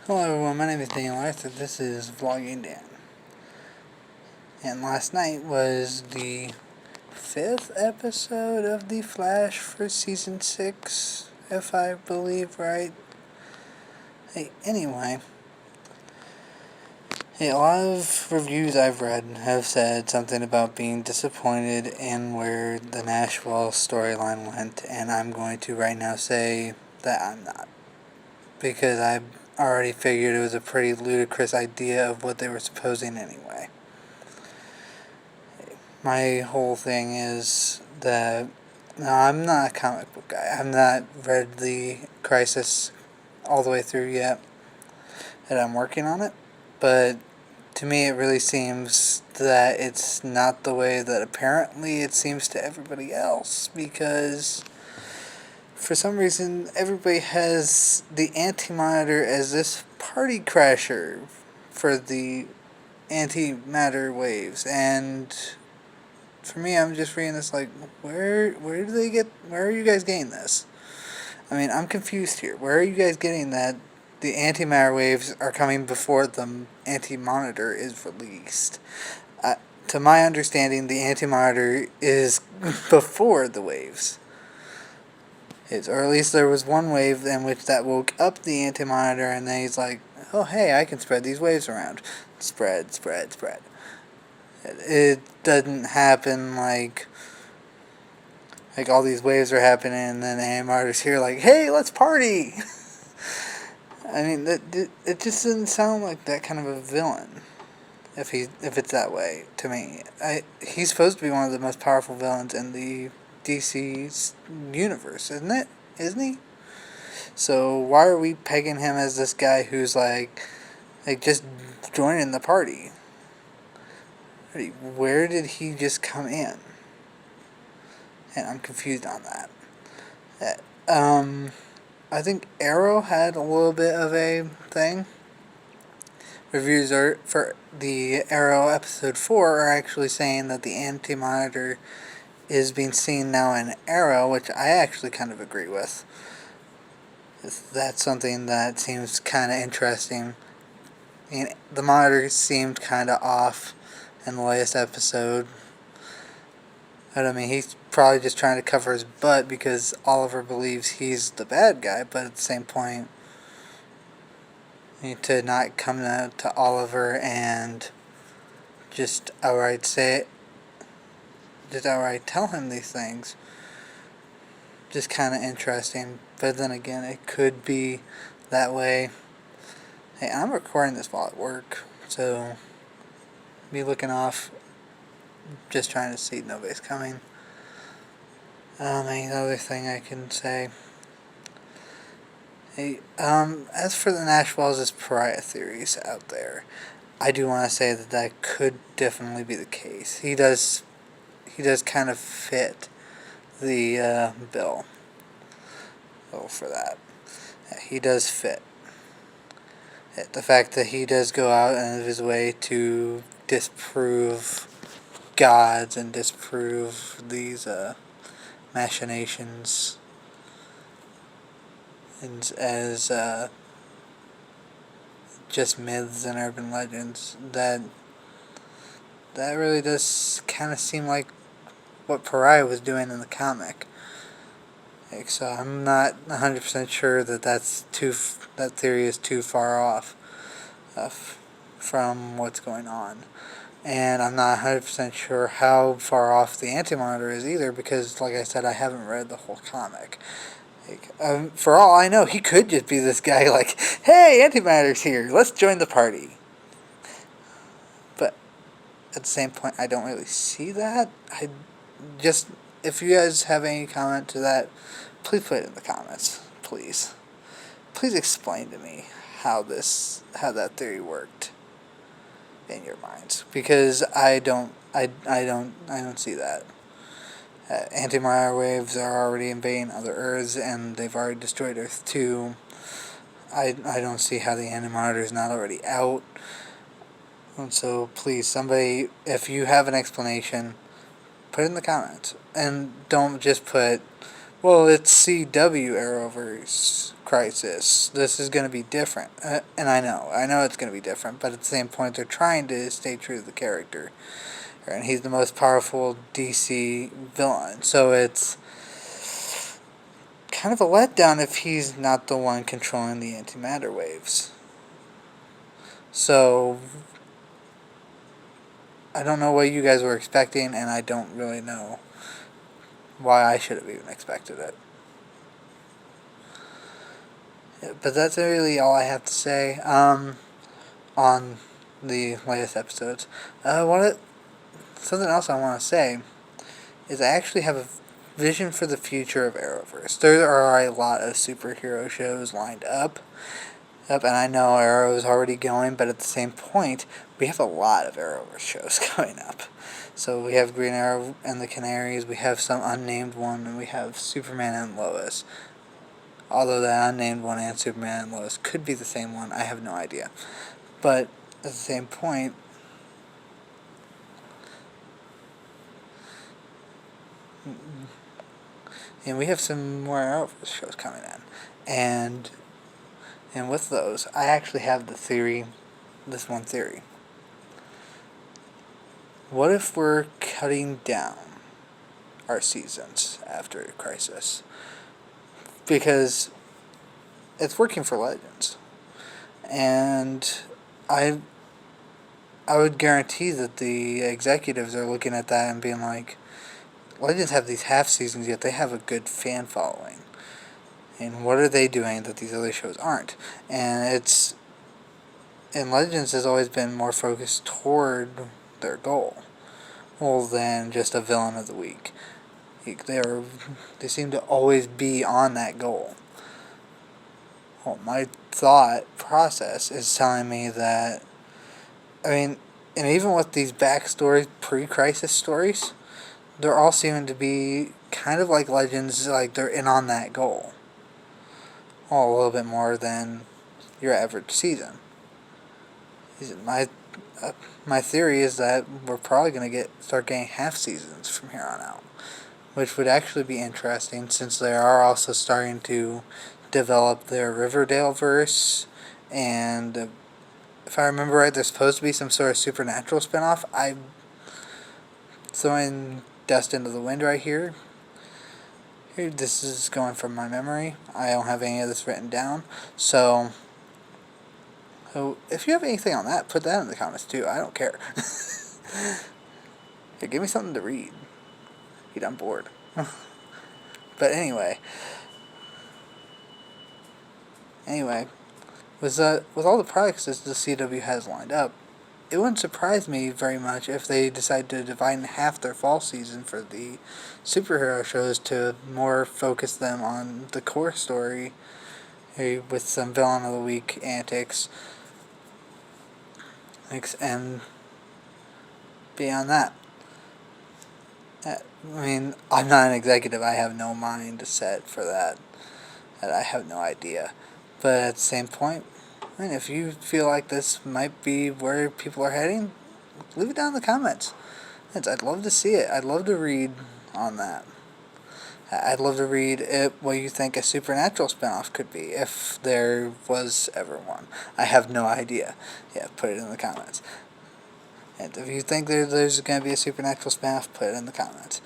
Hello everyone, my name is Daniel Arthur. This is Vlogging Dan. And last night was the 5th episode of The Flash for Season 6, if I believe right. Anyway, a lot of reviews I've read have said something about being disappointed in where the Nashville storyline went, and I'm going to right now say that I'm not. Because I already figured it was a pretty ludicrous idea of what they were supposing anyway. My whole thing is that I'm not a comic book guy. I've not read the Crisis all the way through yet, and I'm working on it. But to me, it really seems that it's not the way that apparently it seems to everybody else, because for some reason, everybody has the Anti-Monitor as this party crasher for the antimatter waves, and for me, I'm just reading this like, where are you guys getting this? I mean, I'm confused here. Where are you guys getting that the antimatter waves are coming before the Anti-Monitor is released? To my understanding, the Anti-Monitor is before the waves. Or at least there was one wave in which that woke up the Anti-Monitor, and then he's like, oh hey, I can spread these waves around. Spread. It doesn't happen like all these waves are happening, and then the Anti-Monitor's here like, hey, let's party! I mean, it just doesn't sound like that kind of a villain, if it's that way, to me. He's supposed to be one of the most powerful villains in the DC's universe, isn't he? So why are we pegging him as this guy who's like just joining the party? Where did he just come in? And I'm confused on that. I think Arrow had a little bit of a thing. Reviews for the Arrow episode 4 are actually saying that the Anti-Monitor is being seen now in Arrow, which I actually kind of agree with. That's something that seems kind of interesting. I mean, the Monitor seemed kind of off in the latest episode. But I mean, he's probably just trying to cover his butt because Oliver believes he's the bad guy, but at the same point, you need to not come to Oliver and just outright tell him these things. Just kind of interesting, but then again, it could be that way. Hey, I'm recording this while at work, so be looking off, just trying to see nobody's coming. Any other thing I can say? Hey, as for the Nashville's pariah theories out there, I do want to say that could definitely be the case. He does kind of fit the bill for that. He does fit. The fact that he does go out of his way to disprove gods and disprove these machinations as just myths and urban legends, that really does kind of seem like what Pariah was doing in the comic. So I'm not 100% sure that theory is too far off from what's going on. And I'm not 100% sure how far off the Anti-Monitor is either, because, like I said, I haven't read the whole comic. For all I know, he could just be this guy like, hey, Anti-Monitor's here, let's join the party. But at the same point, I don't really see that. If you guys have any comment to that, please put it in the comments, please. Please explain to me how that theory worked in your minds, because I don't see that. Anti-Monitor waves are already invading other Earths, and they've already destroyed Earth 2. I don't see how the Anti-Monitor is not already out. And so please, somebody, if you have an explanation, put it in the comments. And don't just put Well, it's CW Arrowverse Crisis. This is going to be different. And I know it's going to be different, but at the same point, they're trying to stay true to the character. And he's the most powerful DC villain. So it's kind of a letdown if he's not the one controlling the antimatter waves. So I don't know what you guys were expecting, and I don't really know why I should have even expected it. Yeah, but that's really all I have to say on the latest episodes. Something else I want to say is I actually have a vision for the future of Arrowverse. There are a lot of superhero shows lined up. And I know Arrow is already going, but at the same point, we have a lot of Arrowverse shows going up. So we have Green Arrow and the Canaries, we have some unnamed one, and we have Superman and Lois. Although the unnamed one and Superman and Lois could be the same one, I have no idea. But at the same point, and we have some more Arrowverse shows coming in. And with those, I actually have this one theory. What if we're cutting down our seasons after Crisis? Because it's working for Legends. And I would guarantee that the executives are looking at that and being like, Legends have these half seasons, yet they have a good fan following. And what are they doing that these other shows aren't? And Legends has always been more focused toward their goal, than just a villain of the week. They seem to always be on that goal. Well, my thought process is telling me that, and even with these backstories, pre-crisis stories, they're all seeming to be kind of like Legends, like they're in on that goal. A little bit more than your average season. My theory is that we're probably going to start getting half seasons from here on out, which would actually be interesting since they are also starting to develop their Riverdale verse, and if I remember right, there's supposed to be some sort of supernatural spinoff. I'm throwing dust into the wind right here. This is going from my memory. I don't have any of this written down, so if you have anything on that, put that in the comments too. I don't care. Here, give me something to read. I'm bored. But anyway, with all the products that the CW has lined up, it wouldn't surprise me very much if they decide to divide in half their fall season for the superhero shows to more focus them on the core story, with some villain of the week antics, and beyond that. I'm not an executive. I have no mind set for that. I have no idea. But at the same point, if you feel like this might be where people are heading, leave it down in the comments. I'd love to see it. I'd love to read on that. I'd love to read what you think a supernatural spinoff could be, if there was ever one. I have no idea. Yeah, put it in the comments. And if you think there's going to be a supernatural spinoff, put it in the comments.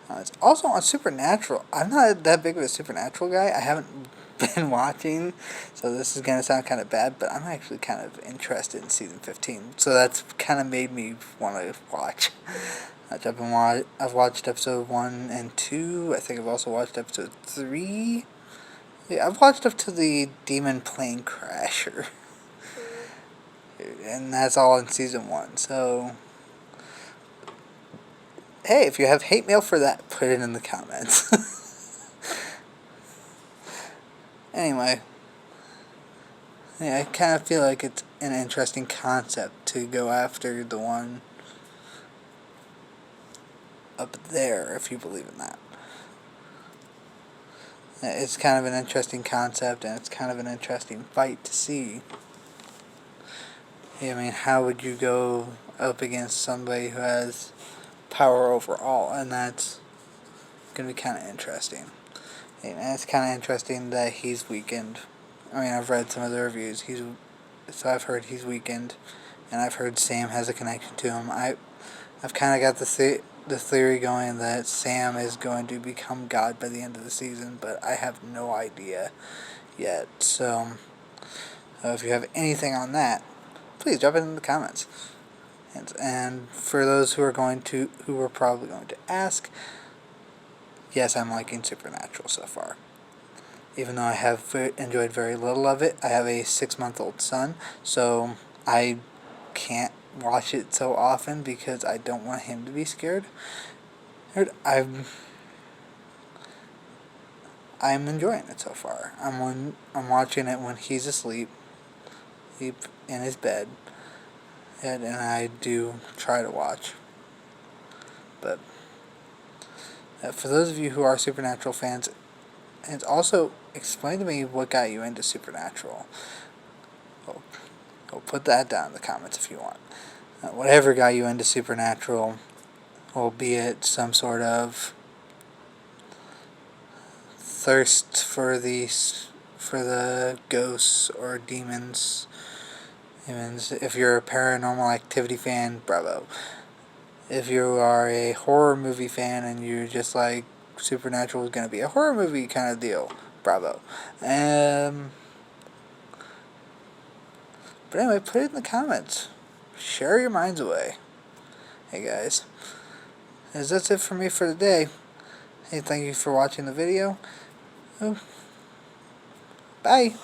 It's also on Supernatural. I'm not that big of a Supernatural guy. I haven't been watching, so this is going to sound kind of bad, but I'm actually kind of interested in season 15. So that's kind of made me want to watch. I've watched episode 1 and 2. I think I've also watched episode 3. Yeah, I've watched up to the Demon Plane Crasher. And that's all in season 1. So, hey, if you have hate mail for that, put it in the comments. Anyway, I kind of feel like it's an interesting concept to go after the one up there, if you believe in that. It's kind of an interesting concept, and it's kind of an interesting fight to see. How would you go up against somebody who has power over all? And that's going to be kind of interesting. And it's kind of interesting that he's weakened. I mean, I've read some of the reviews. So I've heard he's weakened, and I've heard Sam has a connection to him. I've kind of got the theory going that Sam is going to become God by the end of the season, but I have no idea yet. So if you have anything on that, please drop it in the comments. And for those who are probably going to ask, yes, I'm liking Supernatural so far. Even though I have enjoyed very little of it, I have a 6-month-old son, so I can't watch it so often because I don't want him to be scared. I'm enjoying it so far. I'm watching it when he's asleep in his bed, and I do try to watch. But for those of you who are Supernatural fans, and also explain to me what got you into Supernatural. We'll put that down in the comments if you want. Whatever got you into Supernatural, albeit some sort of thirst for the ghosts or demons. If you're a Paranormal Activity fan, bravo. If you are a horror movie fan and you're just like, Supernatural is going to be a horror movie kind of deal, bravo. But anyway, put it in the comments. Share your minds away. Hey guys, that's it for me for today. Hey, thank you for watching the video. Bye.